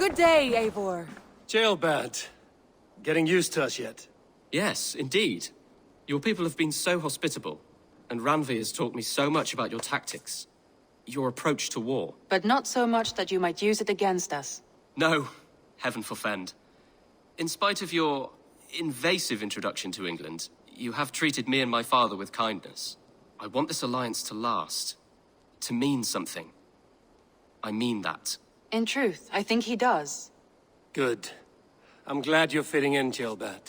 Good day, Eivor. Jailbird. Getting used to us yet? Yes, indeed. Your people have been so hospitable, and Randvi has taught me so much about your tactics. Your approach to war. But not so much that you might use it against us. No, heaven forfend. In spite of your invasive introduction to England, you have treated me and my father with kindness. I want this alliance to last, to mean something. I mean that. In truth, I think he does. Good. I'm glad you're fitting in, Jailbird.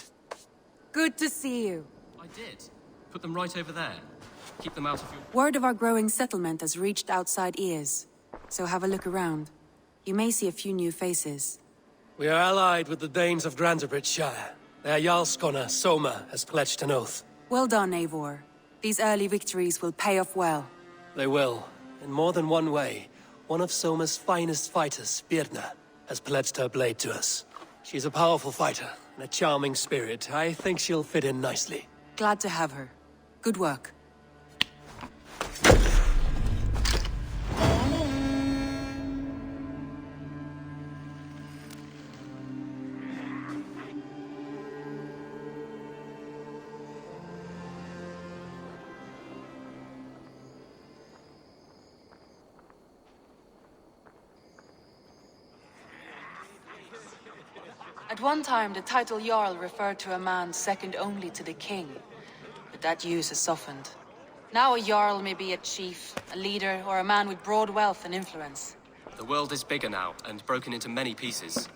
Good to see you. I did. Put them right over there. Keep them out of your... Word of our growing settlement has reached outside ears, so have a look around. You may see a few new faces. We are allied with the Danes of Shire. Their Jarlskona, Soma, has pledged an oath. Well done, Eivor. These early victories will pay off well. They will, in more than one way. One of Soma's finest fighters, Birna, has pledged her blade to us. She's a powerful fighter, and a charming spirit. I think she'll fit in nicely. Glad to have her. Good work. At one time, the title Jarl referred to a man second only to the king. But that use has softened. Now a Jarl may be a chief, a leader, or a man with broad wealth and influence. The world is bigger now, and broken into many pieces.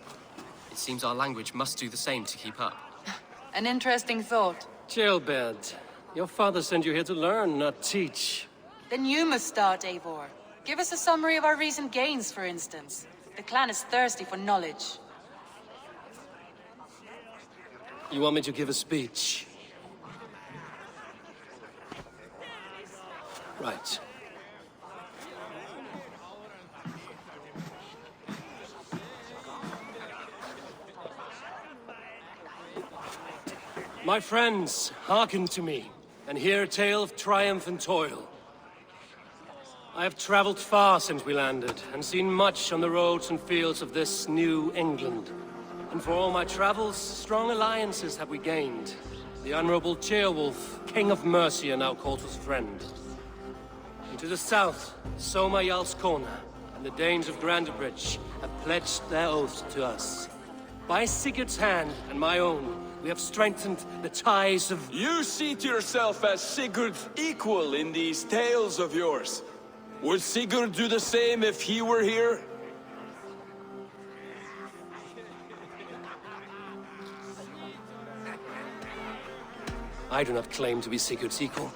It seems our language must do the same to keep up. An interesting thought. Jailbird, your father sent you here to learn, not teach. Then you must start, Eivor. Give us a summary of our recent gains, for instance. The clan is thirsty for knowledge. You want me to give a speech? Right. My friends, hearken to me, and hear a tale of triumph and toil. I have traveled far since we landed, and seen much on the roads and fields of this new England. And for all my travels, strong alliances have we gained. The Honorable Ceolwulf, King of Mercia, now calls us friend. And to the south, Soma Jarlskona and the Danes of Grandebridge have pledged their oaths to us. By Sigurd's hand and my own, we have strengthened the ties of... You see to yourself as Sigurd's equal in these tales of yours. Would Sigurd do the same if he were here? I do not claim to be Sigurd's equal,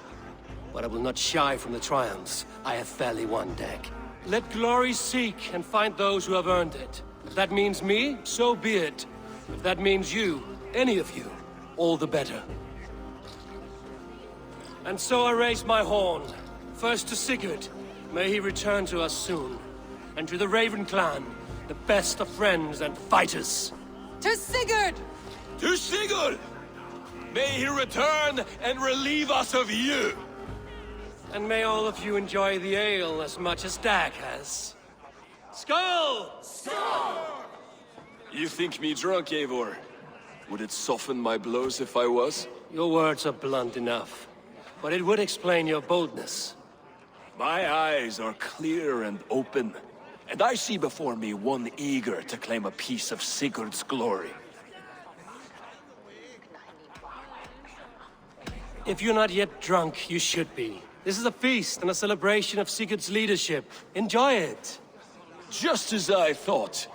but I will not shy from the triumphs I have fairly won, Dag. Let glory seek and find those who have earned it. If that means me, so be it. If that means you, any of you, all the better. And so I raise my horn, first to Sigurd, may he return to us soon, and to the Raven clan, the best of friends and fighters. To Sigurd! To Sigurd! May he return and relieve us of you! And may all of you enjoy the ale as much as Dag has. Skull! You think me drunk, Eivor? Would it soften my blows if I was? Your words are blunt enough, but it would explain your boldness. My eyes are clear and open, and I see before me one eager to claim a piece of Sigurd's glory. If you're not yet drunk, you should be. This is a feast and a celebration of Sigurd's leadership. Enjoy it. Just as I thought.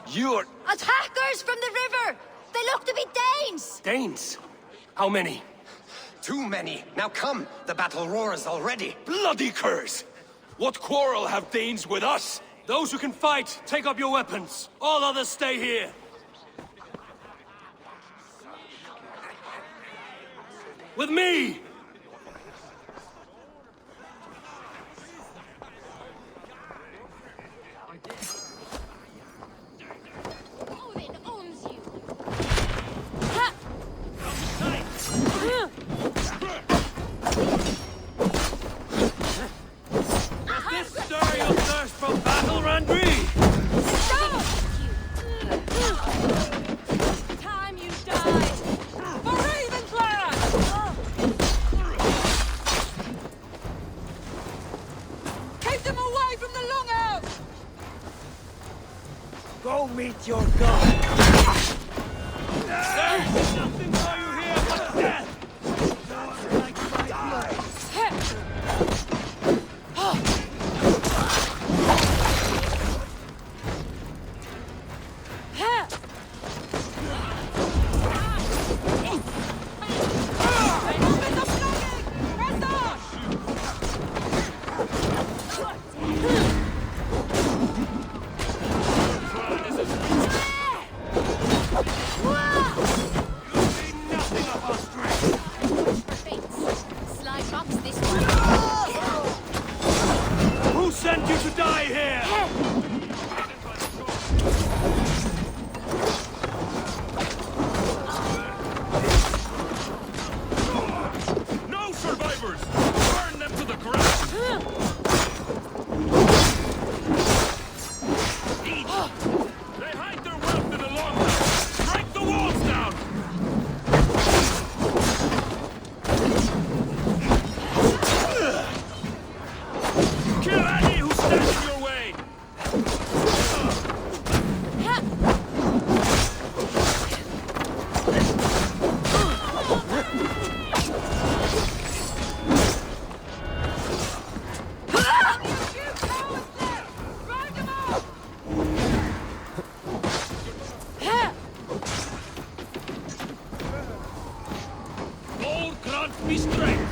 You're... Attackers from the river! They look to be Danes! Danes? How many? Too many. Now come, the battle roars already. bloody curs! What quarrel have Danes with us? Those who can fight, take up your weapons. All others stay here. With me! Odin owns you! Does this stir your thirst for battle, Randvi? Stop! Go meet your god. There's nothing for you here but death! Slide rocks this one. Who sent you to die here? No survivors! Burn them to the ground! They hide their wealth in the longhouse! Break the walls down! Kill any who stands in your way! Lord grant me strength!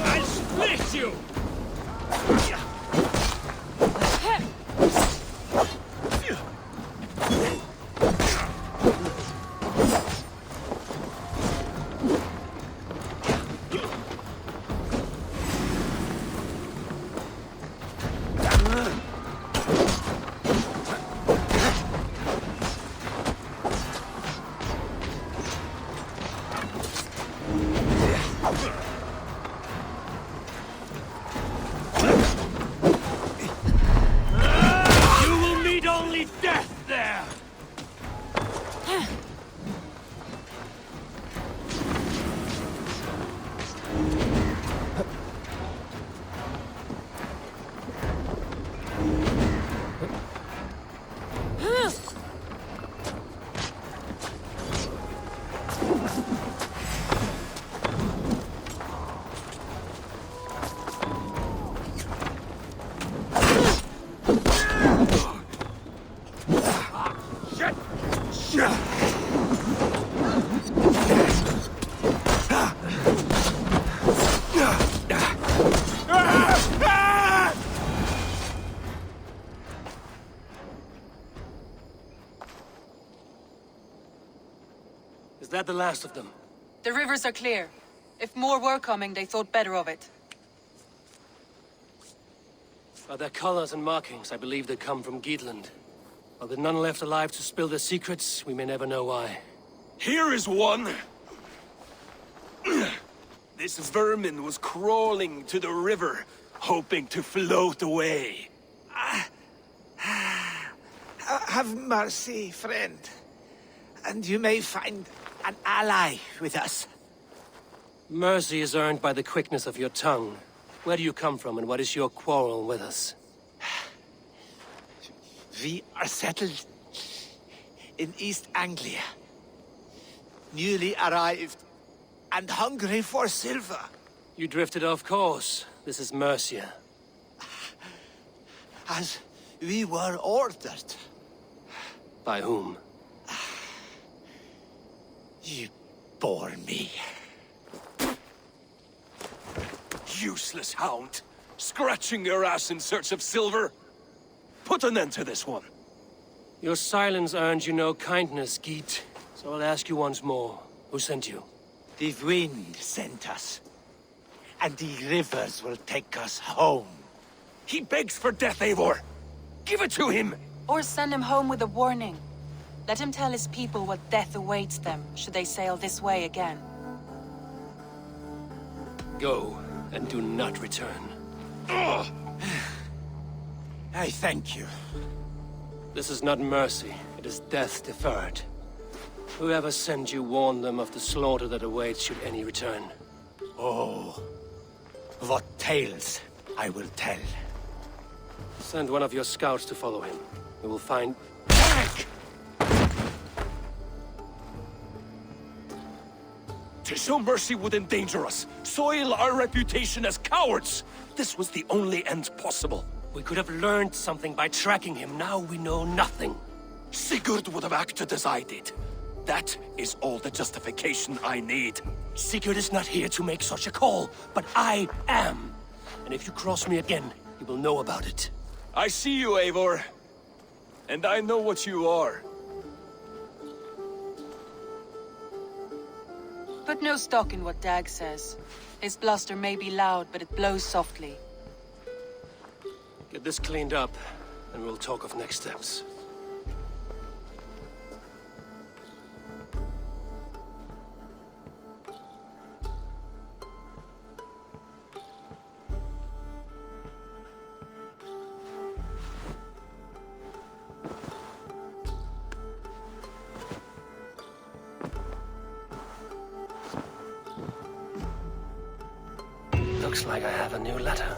I'll split you! You will meet only death there! Is that the last of them? The rivers are clear. If more were coming, they thought better of it. By their colors and markings, I believe they come from Geatland. While there are none left alive to spill their secrets, we may never know why. Here is one! This vermin was crawling to the river, hoping to float away. Have mercy, friend. And you may find an ally with us. Mercy is earned by the quickness of your tongue. Where do you come from, and what is your quarrel with us? We are settled in East Anglia. Newly arrived and hungry for silver. You drifted off course. This is Mercia. As we were ordered. By whom? You bore me. Useless hound! Scratching your ass in search of silver! Put an end to this one! Your silence earned you no kindness, Geet. So I'll ask you once more. Who sent you? The wind sent us. And the rivers will take us home. He begs for death, Eivor! Give it to him! Or send him home with a warning. Let him tell his people what death awaits them, should they sail this way again. Go, and do not return. I thank you. This is not mercy, it is death deferred. Whoever sent you warned them of the slaughter that awaits should any return. Oh, what tales I will tell. Send one of your scouts to follow him. We will find... Back! 'Tis so mercy would endanger us, soil our reputation as cowards. This was the only end possible. We could have learned something by tracking him. Now we know nothing. Sigurd would have acted as I did. That is all the justification I need. Sigurd is not here to make such a call, but I am. And if you cross me again, you will know about it. I see you, Eivor. And I know what you are. Put no stock in what Dag says. His bluster may be loud, but it blows softly. Get this cleaned up, and we'll talk of next steps. Looks like I have a new letter.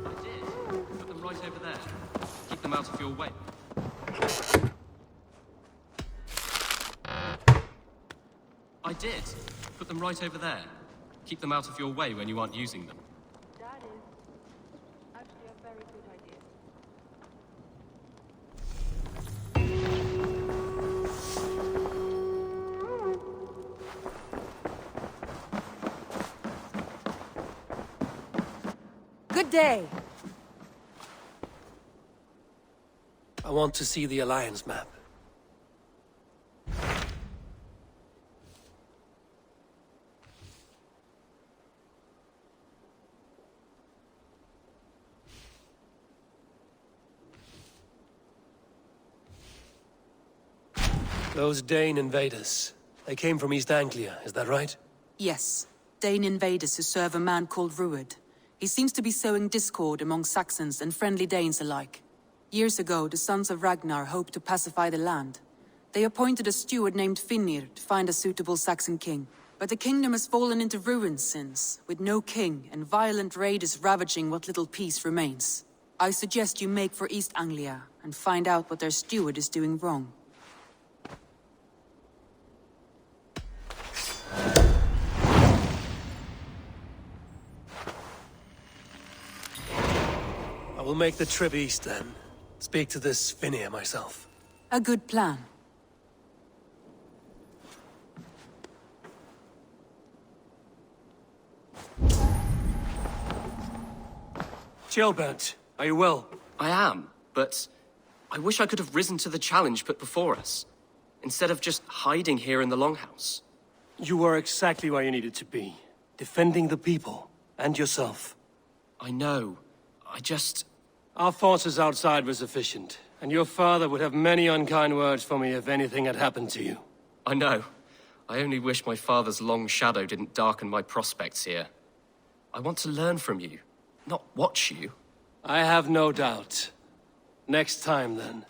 I did. Put them right over there. Keep them out of your way. I did. Put them right over there. Keep them out of your way when you aren't using them. That is actually a very good idea. Good day. I want to see the Alliance map. Those Dane invaders, they came from East Anglia, is that right? Yes. Dane invaders who serve a man called Rued. He seems to be sowing discord among Saxons and friendly Danes alike. Years ago, the sons of Ragnar hoped to pacify the land. They appointed a steward named Finnir to find a suitable Saxon king. But the kingdom has fallen into ruins since, with no king and violent raiders ravaging what little peace remains. I suggest you make for East Anglia and find out what their steward is doing wrong. I will make the trip east then. Speak to this Finnir myself. A good plan. Kjellbert, are you well? I am, but I wish I could have risen to the challenge put before us, instead of just hiding here in the Longhouse. You were exactly where you needed to be. Defending the people, and yourself. I know. I just... Our forces outside were sufficient, and your father would have many unkind words for me if anything had happened to you. I know. I only wish my father's long shadow didn't darken my prospects here. I want to learn from you, not watch you. I have no doubt. Next time, then.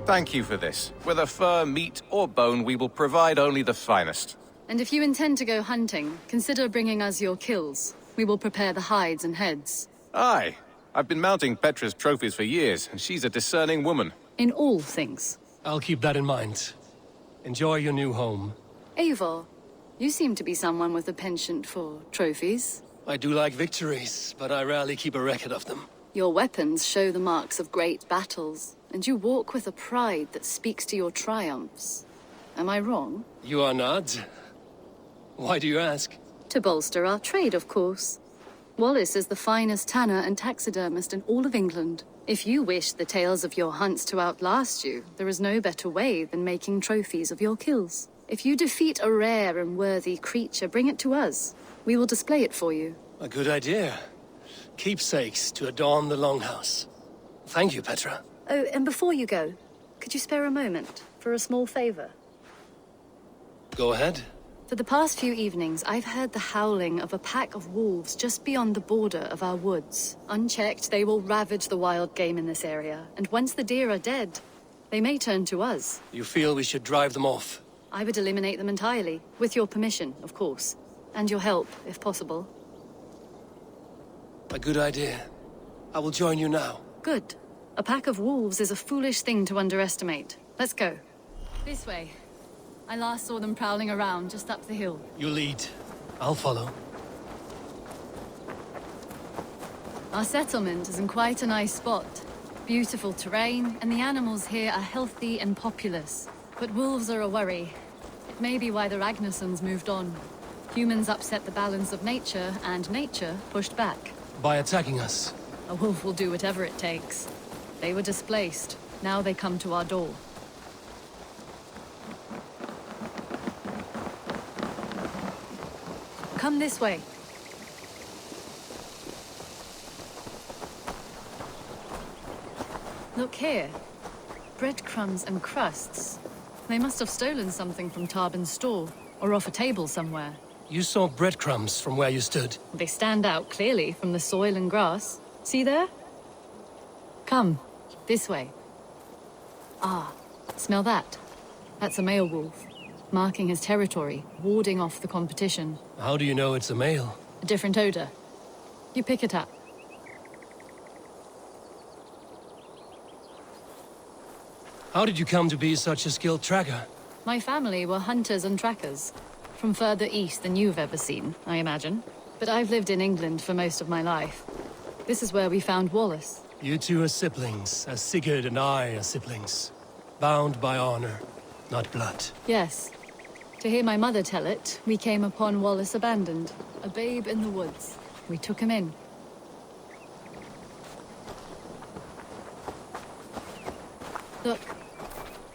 Thank you for this. Whether fur, meat, or bone, we will provide only the finest. And if you intend to go hunting, consider bringing us your kills. We will prepare the hides and heads. Aye. I've been mounting Petra's trophies for years, and she's a discerning woman. In all things. I'll keep that in mind. Enjoy your new home. Eivor, you seem to be someone with a penchant for trophies. I do like victories, but I rarely keep a record of them. Your weapons show the marks of great battles, and you walk with a pride that speaks to your triumphs. Am I wrong? You are not. Why do you ask? To bolster our trade, of course. Wallace is the finest tanner and taxidermist in all of England. If you wish the tales of your hunts to outlast you, there is no better way than making trophies of your kills. If you defeat a rare and worthy creature, bring it to us. We will display it for you. A good idea. Keepsakes to adorn the longhouse. Thank you, Petra. Oh, and before you go, could you spare a moment for a small favor? Go ahead. For the past few evenings, I've heard the howling of a pack of wolves just beyond the border of our woods. Unchecked, they will ravage the wild game in this area, and once the deer are dead, they may turn to us. You feel we should drive them off? I would eliminate them entirely, with your permission, of course. And your help, if possible. A good idea. I will join you now. Good. A pack of wolves is a foolish thing to underestimate. Let's go. This way. I last saw them prowling around just up the hill. You lead. I'll follow. Our settlement is in quite a nice spot. Beautiful terrain, and the animals here are healthy and populous. But wolves are a worry. It may be why the Ragnarsons moved on. Humans upset the balance of nature, and nature pushed back. By attacking us? A wolf will do whatever it takes. They were displaced. Now they come to our door. Come this way. Look here. Breadcrumbs and crusts. They must have stolen something from Tarbin's store, or off a table somewhere. You saw breadcrumbs from where you stood. They stand out clearly from the soil and grass. See there? Come, this way. Ah, smell that? That's a male wolf, marking his territory, warding off the competition. How do you know it's a male? A different odor. You pick it up. How did you come to be such a skilled tracker? My family were hunters and trackers. From further east than you've ever seen, I imagine. But I've lived in England for most of my life. This is where we found Wallace. You two are siblings, as Sigurd and I are siblings. Bound by honor, not blood. Yes. To hear my mother tell it, we came upon Wallace abandoned, a babe in the woods. We took him in. Look,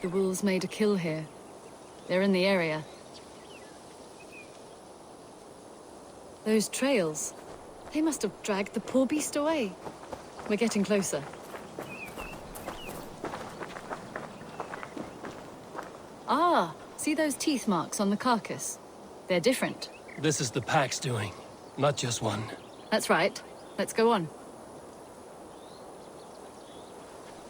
the wolves made a kill here. They're in the area. Those trails, they must have dragged the poor beast away. We're getting closer. Ah, see those teeth marks on the carcass? They're different. This is the pack's doing, not just one. That's right. Let's go on.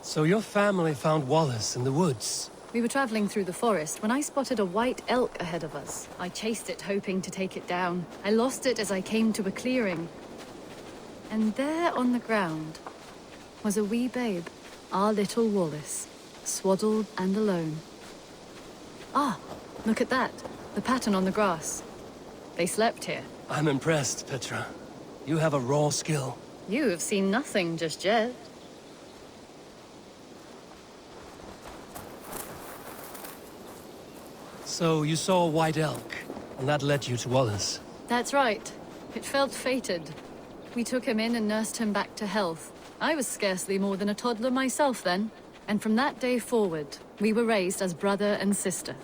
So your family found Wallace in the woods? We were traveling through the forest when I spotted a white elk ahead of us. I chased it, hoping to take it down. I lost it as I came to a clearing. And there on the ground was a wee babe, our little Wallace, swaddled and alone. Ah, look at that. The pattern on the grass. They slept here. I'm impressed, Petra. You have a raw skill. You have seen nothing just yet. So you saw a white elk, and that led you to Wallace. That's right. It felt fated. We took him in and nursed him back to health. I was scarcely more than a toddler myself then. And from that day forward, we were raised as brother and sister.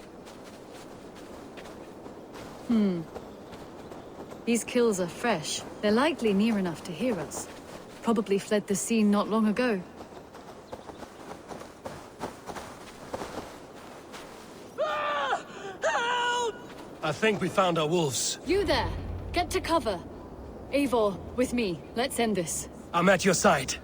These kills are fresh. They're likely near enough to hear us. Probably fled the scene not long ago. I think we found our wolves. You there! Get to cover! Eivor, with me. Let's end this. I'm at your side.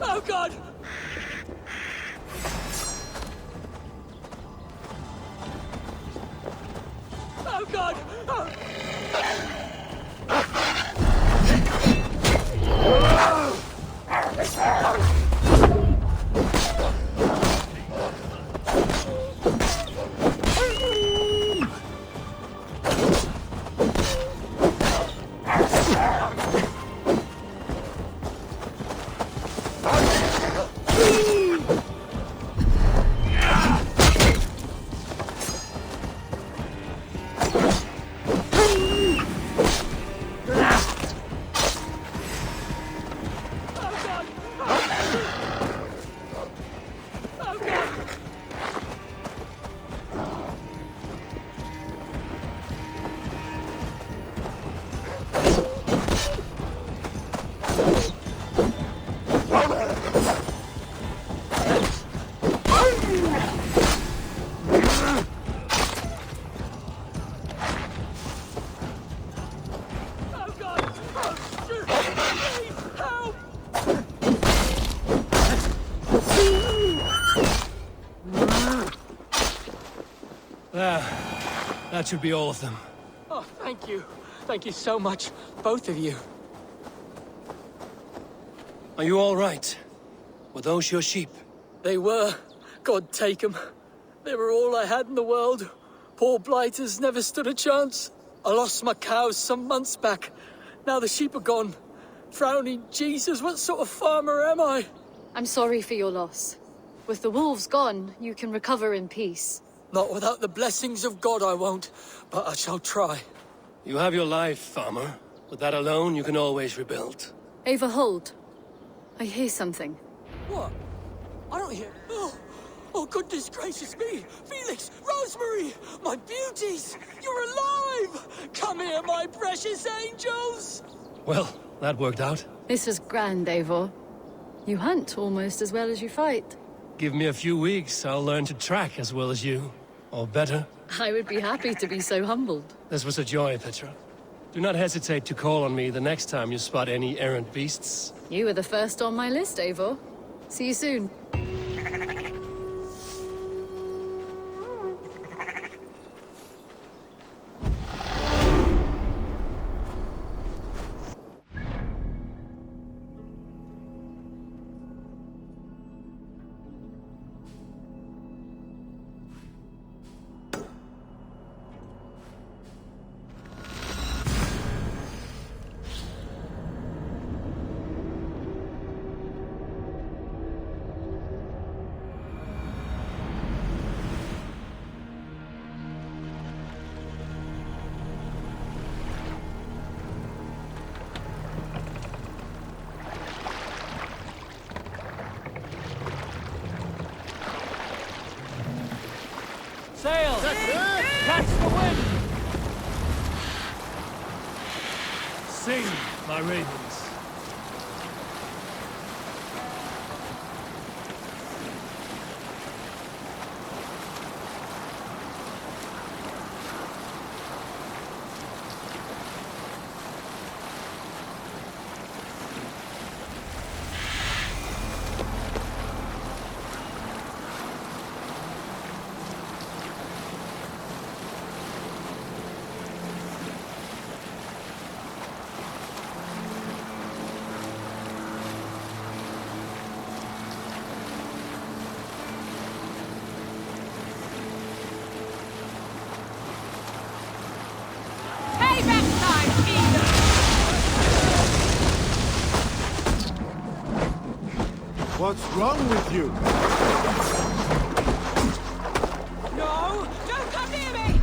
Oh, God! Oh, God! Oh. That should be all of them. Oh, thank you. Thank you so much, both of you. Are you all right? Were those your sheep? They were. God take them. They were all I had in the world. Poor blighters never stood a chance. I lost my cows some months back. Now the sheep are gone. Frowning Jesus, what sort of farmer am I? I'm sorry for your loss. With the wolves gone, you can recover in peace. Not without the blessings of God I won't, but I shall try. You have your life, farmer. With that alone, you can always rebuild. Eivor, hold. I hear something. What? I don't hear... Oh, goodness gracious me! Felix! Rosemary! My beauties! You're alive! Come here, my precious angels! Well, that worked out. This is grand, Eivor. You hunt almost as well as you fight. Give me a few weeks, I'll learn to track as well as you. Or better. I would be happy to be so humbled. This was a joy, Petra. Do not hesitate to call on me the next time you spot any errant beasts. You were the first on my list, Eivor. See you soon. Sail! Catch the wind! Sing, my ravens. What's wrong with you? No! Don't come near me!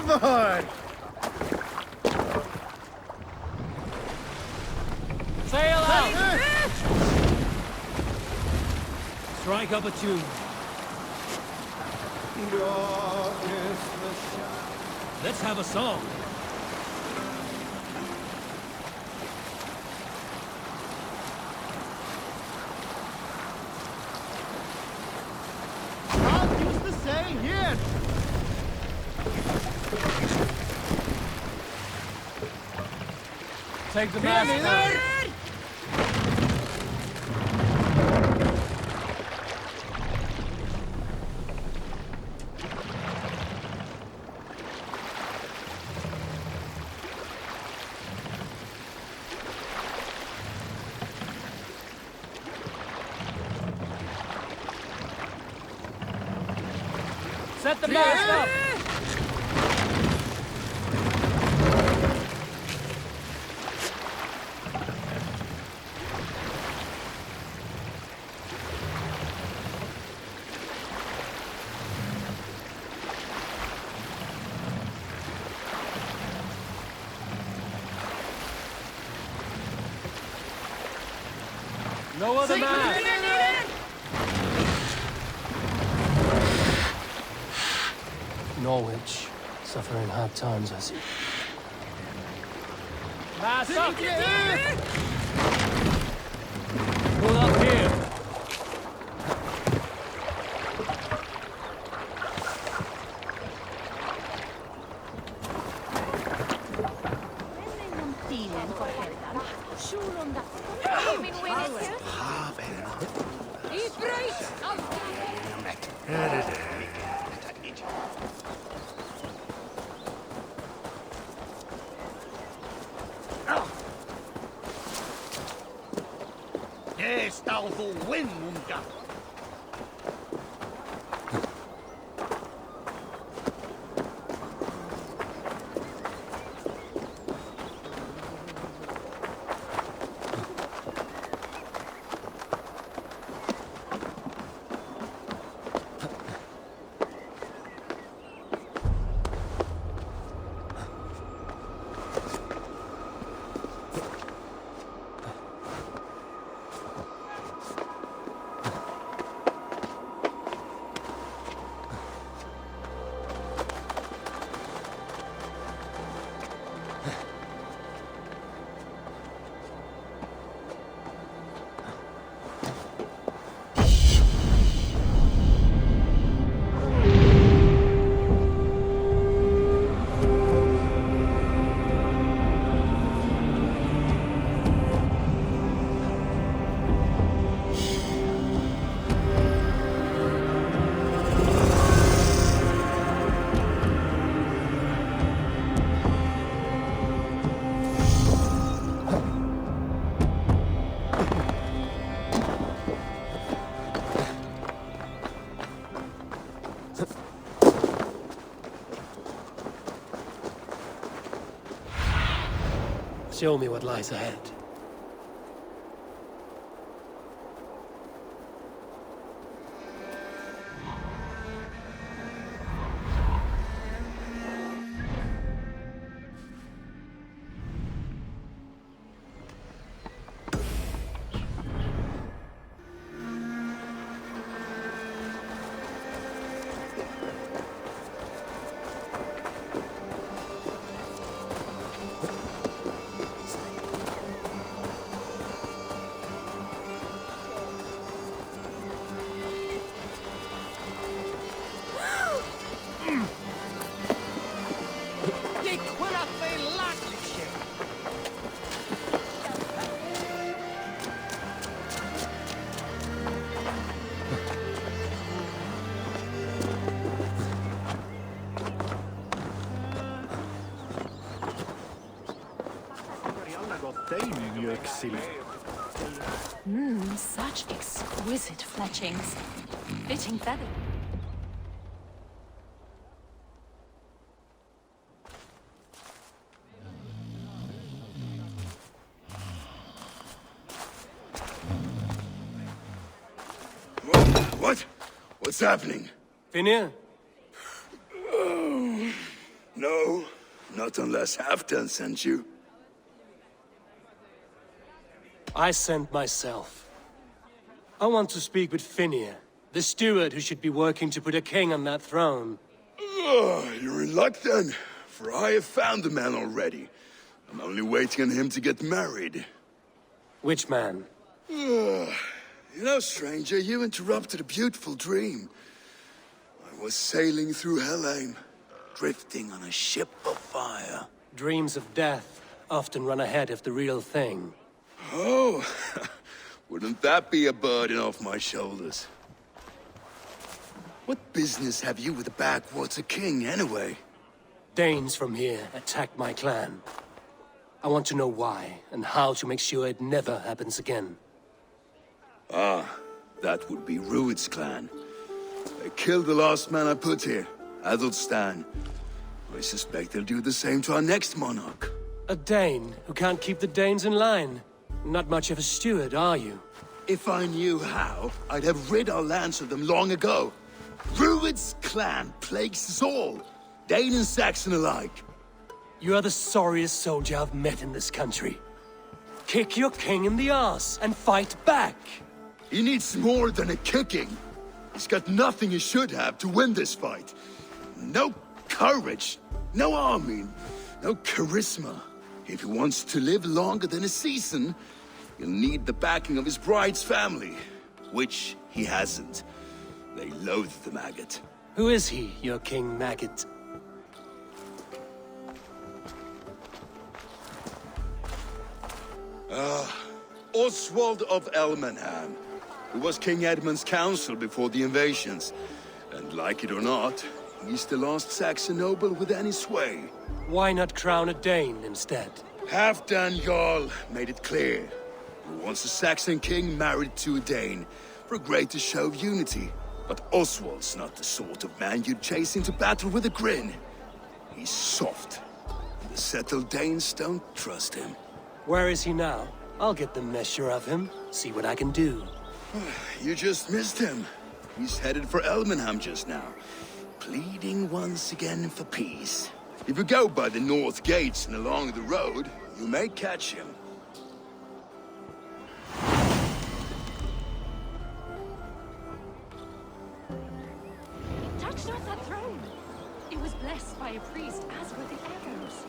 Eivor! Sail out! Strike up a tune. Let's have a song. Can't use the sail here! Take the mast out. Set the mast up! No other mast! Norwich, suffering hard times, I see. Mast up! Pull up here! Yes, thou will win, Munga. Show me what lies ahead. Such exquisite fletchings. Fitting feather. What? What's happening? Finir? No, not unless Halfdan sent you. I sent myself. I want to speak with Finir, the steward who should be working to put a king on that throne. You're in luck then, for I have found the man already. I'm only waiting on him to get married. Which man? You know, stranger, you interrupted a beautiful dream. I was sailing through Helheim, drifting on a ship of fire. Dreams of death often run ahead of the real thing. Oh, wouldn't that be a burden off my shoulders? What business have you with the backwater king, anyway? Danes from here attacked my clan. I want to know why, and how to make sure it never happens again. Ah, that would be Rued's clan. They killed the last man I put here, Adelstan. I suspect they'll do the same to our next monarch. A Dane who can't keep the Danes in line. Not much of a steward, are you? If I knew how, I'd have rid our lands of them long ago. Rued's clan plagues us all, Dane and Saxon alike. You are the sorriest soldier I've met in this country. Kick your king in the arse and fight back! He needs more than a kicking. He's got nothing he should have to win this fight. No courage, no army, no charisma. If he wants to live longer than a season, he'll need the backing of his bride's family, which he hasn't. They loathe the maggot. Who is he, your King Maggot? Oswald of Elmenham, who was King Edmund's counsel before the invasions. And like it or not, he's the last Saxon noble with any sway. Why not crown a Dane instead? Halfdan Jarl made it clear. He wants a Saxon king married to a Dane, for a greater show of unity. But Oswald's not the sort of man you'd chase into battle with a grin. He's soft. The settled Danes don't trust him. Where is he now? I'll get the measure of him, see what I can do. You just missed him. He's headed for Elmenham just now, pleading once again for peace. If you go by the north gates and along the road, you may catch him. Touch not that throne! It was blessed by a priest, as were the arrows.